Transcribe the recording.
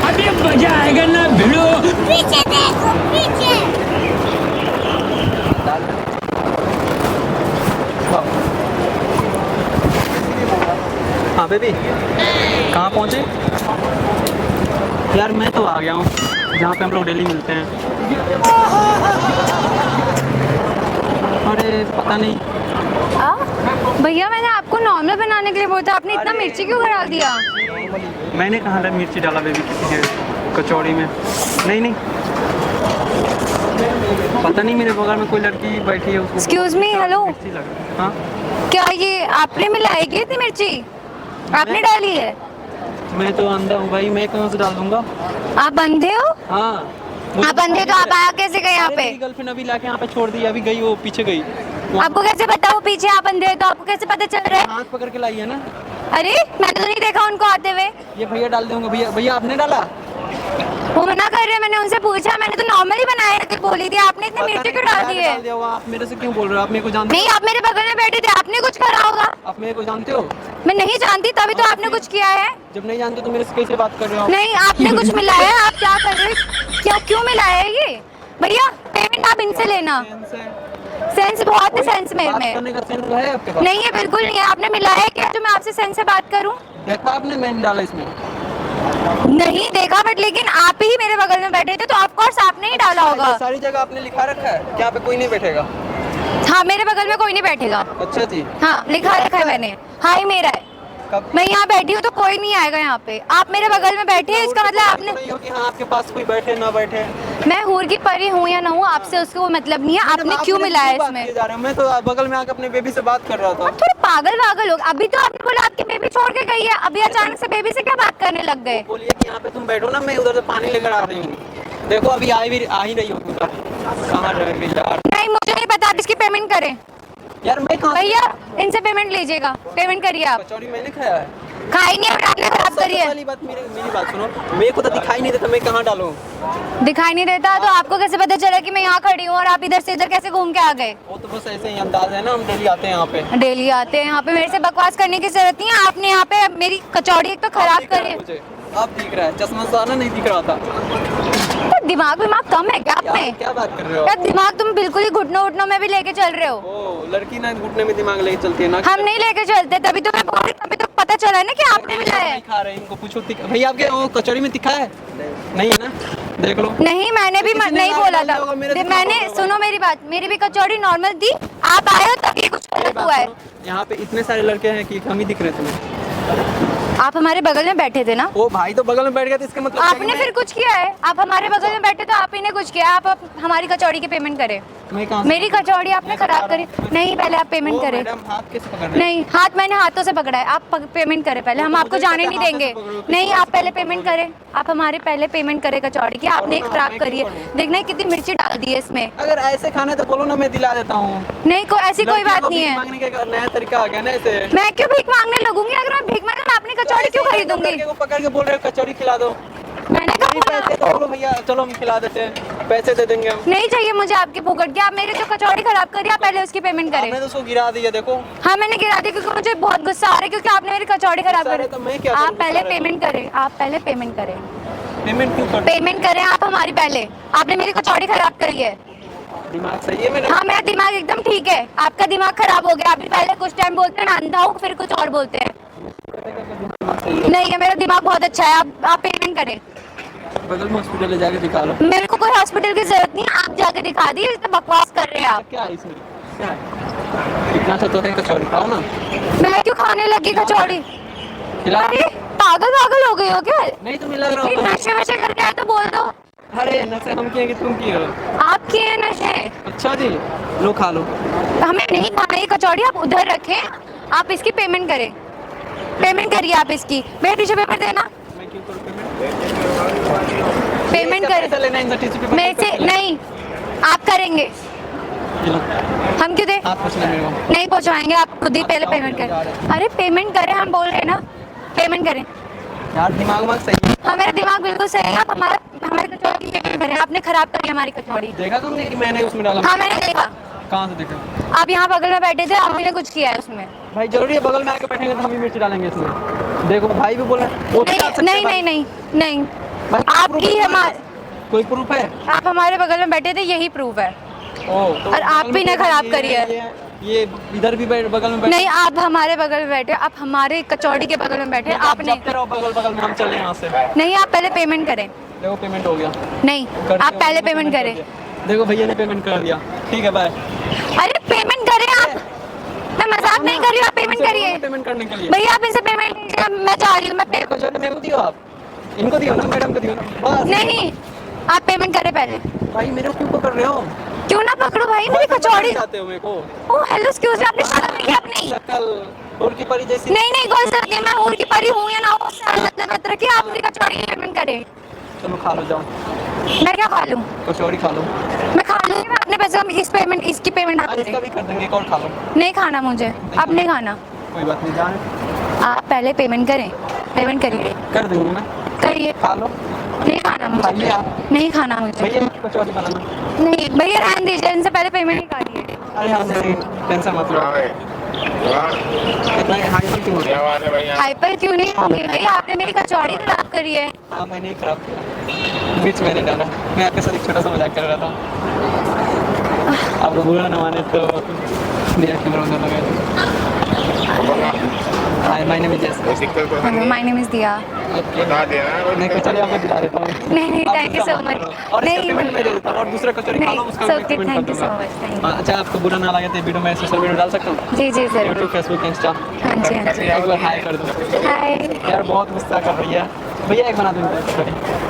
अभी मजा आएगा ना भिड़ो। पीछे देखो पीछे। हाँ बेबी, कहाँ पहुँचे? यार मैं तो आ गया हूँ जहाँ पे हम लोग डेली मिलते हैं। अरे पता नहीं। भैया मैंने आपको नॉर्मल बनाने के लिए बोला था, आपने इतना मिर्ची क्यों करा दिया? मैंने कहाँ मिर्ची डाला बेबी किसी के कचौड़ी में? नहीं नहीं, पता नहीं मेरे बगल में कोई लड़की बैठी है उसको Excuse me, hello? मिर्ची लगा। हाँ क्या ये आपने मिलाई क्या इतनी मिर्ची? आपने डाली है? मैं तो अंधा हूँ भाई, मैं कहाँ से डाल दूंगा? आप बंधे हो? हाँ आप बंधे तो आप आया कैसे गए यहाँ पे? गर्लफ्रेंड अभी लाके यहाँ पे छोड़ दी, अभी गई वो पीछे गई। आपको कैसे पता वो पीछे आप बंधे हो? तो आपको कैसे पता चल रहा है? हाथ पकड़ के लाई है ना। अरे मैंने तो नहीं देखा उनको आते हुए। ये भैया डाल दूंगा। भैया भैया आपने डाला? वो मना कर रहे हैं, मैंने उनसे पूछा, मैंने तो नॉर्मली बनाया है, बोली थी आपने इतनी मिर्ची क्यों डाल दी है? डाल दिया होगा। आप मेरे से क्यों बोल रहे हो? आप मेरे को जानते नहीं, आप मेरे बगल में बैठे थे, आपने कुछ करा होगा। आप मेरे को जानते हो? मैं नहीं जानती, तभी तो आपने कुछ किया है। जब नहीं जानते तो मेरे से कैसे बात कर रहे हो? नहीं, आपने कुछ मिलाया है, आप क्या कर रहे हो? क्या क्यों मिलाया है ये? भैया पेमेंट आप इनसे लेना। सेंस बहुत है सेंस मेरे बात में करने का सेंस है आपके पास? नहीं है, बिल्कुल नहीं है। आपने मिलाया है क्या जो मैं आपसे सेंस से बात करूं? देखा आपने मैंने डाला इसमें? नहीं देखा, बट लेकिन आप ही मेरे बगल में बैठे थे तो ऑफ कोर्स आपने ही डाला होगा। सारी जगह आपने लिखा रखा है कि यहाँ पे कोई नहीं बैठेगा? हाँ, मेरे बगल में कोई नहीं बैठेगा। अच्छा जी। हाँ, लिखा रखा है मैंने। हाँ ही मेरा है। कब? मैं यहाँ बैठी हूँ तो कोई नहीं आएगा यहाँ पे। आप मेरे बगल में बैठे हैं, इसका मतलब आपने। नहीं हो कि हाँ आपके पास कोई बैठे ना बैठे। मैं हूर की परी हूँ या ना हूँ, आपसे उसको कोई मतलब नहीं है। आपने क्यों मिलाया इसमें? जा रहे हैं, मैं तो बगल में आकर अपने बेबी से बात कर रहा था। आप थोड़ा पागल वागल हो। अभी तो आपने बोला आपकी बेबी छोड़ के गई है, अभी अचानक से बेबी से क्या बात करने लग गए? बोलिए कि यहाँ पे तुम बैठो ना, मैं उधर से पानी लेकर आ रही हूँ। देखो अभी आ ही रही हो उधर। कहाँ रह गई यार? नहीं, मुझे नहीं पता, आप इसकी पेमेंट करें। यार मैं कहाँ? भैया इनसे पेमेंट लीजिएगा, पेमेंट करिए आप। कचौड़ी मैंने खाया है। खाई नहीं है, आपने खराब करी है। पहली बात मेरी बात सुनो, मेरे को तो दिखाई नहीं देता, मैं कहाँ डालूं? दिखाई नहीं देता तो आपको कैसे पता चला कि मैं यहाँ खड़ी हूँ और आप इधर से इधर कैसे घूम के आ गए? वो तो बस ऐसे ही अंदाज है ना, हम डेली आते हैं यहाँ पे। डेली आते हैं यहाँ पे, मेरे से बकवास करने की जरूरत नहीं है। आपने यहाँ पे मेरी कचौड़ी एक तो खराब करी है। मुझे अब दिख रहा है, चश्मा सा ना नहीं दिख रहा था। तो दिमाग कम है क्या आप में? क्या बात कर रहे हो? यार दिमाग तुम बिल्कुल ही घुटनों उठनों में भी लेके चल रहे हो। ओ लड़की ना घुटने में दिमाग लेके चलती है ना। हम नहीं लेके चलते, तभी तो मैं बोल रही, तभी तो पता चला है ना कि आपने मिलाया है। खा रहे हैं, इनको पूछो भैया आपके वो कचौड़ी में दिखा है? नहीं है ना, देख लो। नहीं, मैंने भी नहीं बोला था। मैंने सुनो मेरी बात, मेरी भी कचौड़ी नॉर्मल थी, आप आए हो तभी कुछ गलत हुआ है। यहाँ पे इतने सारे लड़के हैं कि हम ही दिख रहे हैं तुम्हें। आप हमारे बगल में बैठे थे ना? ओ भाई तो बगल में बैठ गया तो इसका मतलब आपने फिर कुछ किया है? आप हमारे बगल में बैठे तो आप ही ने कुछ किया। आप हमारी कचौड़ी की पेमेंट करें। मैं कहाँ से? मेरी कचौड़ी आपने खराब करी। नहीं, पहले आप पेमेंट करें। मैडम हाथ कैसे पकड़ रहे हैं? नहीं, हाथ मैंने हाथों से पकड़ा है, आप पेमेंट करें पहले, हम आपको जाने नहीं देंगे। नहीं, आप पहले पेमेंट करें, आप हमारे पहले पेमेंट करें कचौड़ी की। आपने खराब करी है, देखना कितनी मिर्ची डाल दी है इसमें। अगर ऐसे खाना तो बोलो ना, मैं दिला देता हूँ। नहीं, ऐसी कोई बात नहीं है। मांगने का नया तरीका आ गया ना ऐसे। मैं क्यों भीख मांगने लगूंगी? अगर मैं भीख मांगे मैं अपनी कचौड़ी क्यों खरीदूंगी? लड़के को पकड़ के बोल रहे हो कचौड़ी खिला दो। मैंने कहा पैसे तो बोलो भैया, चलो हम खिला देते हैं, पैसे दे देंगे हम। नहीं चाहिए मुझे आपकी फूकट की। आप मेरी जो कचौड़ी खराब करी, आप पहले उसकी पेमेंट करें। आपने तो उसको गिरा दिया देखो। हाँ, मैंने गिरा दी क्योंकि मुझे बहुत गुस्सा आ रहा है, क्योंकि आपने मेरी कचौड़ी खराब करी। तो मैं क्या आप करूं? पहले पेमेंट करें, आप पहले पेमेंट करें। पेमेंट क्यों कर? पेमेंट करें आप हमारी पहले। आपने मेरी कचौड़ी खराब करी है। दिमाग सही है मेरा? हाँ, मेरा दिमाग एकदम ठीक है, आपका दिमाग खराब हो गया। आप भी पहले कुछ टाइम बोलते हैं मैं अंधा हूँ, फिर कुछ और बोलते हैं। नहीं है, मेरा दिमाग बहुत अच्छा है। आप पेमेंट करें। बगल में हॉस्पिटल ले जाके दिखा लो। मेरे को कोई हॉस्पिटल की जरूरत नहीं है, आप जाके दिखा दी। इतना बकवास कर रहे हैं आप। क्या है इसमें? क्या है? इतना सा तो है, कचौड़ी खाओ ना। मैं क्यों खाने लगी कचौड़ी? खिला। अरे पागल हो गई हो क्या? नहीं तुम्हें लग रहा होगा। नशे वशे करके आए तो बोल दो। अरे नशे हम किए कि तुम किए हो? आप किए हैं नशे। अच्छा जी, लो खा लो। हमें नहीं खाना ये कचौड़ी, आप उधर रखें। आप इसकी पेमेंट करें, पेमेंट करिए आप इसकी। मेरे टीचर पेपर देना। मैं क्यों करूं पेमेंट करें। पैसा लेना है टीचर पेपर? मेरे से नहीं, आप करेंगे। हम क्यों दे? आप कुछ नहीं मेरे को। नहीं पहुंचाएंगे, आप खुद ही पहले पेमेंट करें। अरे पेमेंट करें, हम बोल रहे हैं ना, पेमेंट करें। यार दिमाग सही है। हाँ, मेरा दिमाग बिल्कुल सही है। आप हमारी कचौड़ी की पेमेंट करें। आपने खराब करी हमारी कचौड़ी। देखा तुमने कि मैंने उसमें डाला? हाँ, मैंने देखा। कहाँ से देखा? आप यहाँ बगल में बैठे थे, आपने कुछ किया है उसमें। भाई जरूरी है बगल में आके बैठेंगे तो हम ही मिर्ची डालेंगे इसमें? देखो भाई भी बोला नहीं नहीं नहीं नहीं भाई, आपकी proof हमारे कोई प्रूफ है? आप हमारे बगल में बैठे थे, यही प्रूफ है। तो और आप भी ना खराब करिए। ये इधर भी बगल में बैठे। नहीं, आप हमारे बगल में बैठे, आप हमारे कचौड़ी के बगल में बैठे, आपने जाते रहो बगल में, हम चले यहाँ से। नहीं, आप पहले पेमेंट करें। देखो पेमेंट हो गया। नहीं, आप पहले पेमेंट करें। देखो भैया ने पेमेंट कर दिया, ठीक है बाय। अरे पेमेंट करें आप, मैं मजाक नहीं कर रही हूँ, आप पेमेंट करिए। पेमेंट करने के लिए भैया आप इनसे पेमेंट, मैं जा रही हूँ, मैं मेरे को जो है मेरे को दियो आप, इनको दियो ना, मैडम को दियो ना बस। नहीं, आप पेमेंट करें पहले। भाई मेरे को क्यों पकड़ रहे हो? क्यों ना पकड़ो भाई, मेरी कचौड़ी। चाहते हो मेरे को? ओ हेलो, एक्सक्यूज मी, आपने शर्म नहीं की अपनी? शक्ल और की परी जैसी। नहीं नहीं, कोई जरूरत नहीं, मैं हूर की परी हूँ या ना हूँ, मतलब रखिए, आप मेरी कचौड़ी की पेमेंट करें। चलो खा लो, जाओ मैं क्या खा लूँ? कचौड़ी खा लो। मैं खा लूँगी, मैं अपने पैसे इस पेमेंट, इसकी पेमेंट आप इसका करें। भी कर देंगे, एक और खा लो। नहीं खाना मुझे, अब नहीं खाना। कोई बात नहीं, जाने आप पहले पेमेंट करें, पेमेंट करिए, कर दूंगा मैं। करिए। खा लो, नहीं खाना मुझे, खाइए आप। नहीं खाना मुझे। भैया कचौड़ी बनाना। नहीं भैया, रहने दीजिए, इनसे पहले पेमेंट ही करिए। अरे हाँ टेंशन मत लो। इतना हाइपर क्यों हो रहा है? हाइपर क्यों नहीं होंगे भैया, आपने मेरी कचौड़ी खराब करी है। हाँ मैंने ही खराब किया, बीच मैंने डाला। मैं आपके साथ एक छोटा सा मजाक कर रहा था, आपको बुरा ना माने तो मेरा कैमरा उधर लगा। हाय माय नेम इज जैस। माय नेम इज दिया। बता देना, मैं कचौड़ी आपको दिला देता हूँ। नहीं नहीं, थैंक यू सो मच। और इसका नहीं पेमेंट मैं दे देता हूँ, और दूसरा कचौड़ी खा लो, उसका नहीं, मैं पेमेंट कर थैंक यू सो दूंगा। मच, थैंक अच्छा आपको बुरा ना लगे तो वीडियो मैं सोशल मीडिया डाल सकता हूँ? यू। जी जी जरूर। Facebook Insta. हाँ जी हाँ जी। एक बार हाय कर दो। हाय। यार बहुत गुस्सा कर रही है। भैया एक बना दूँ कचौड़ी?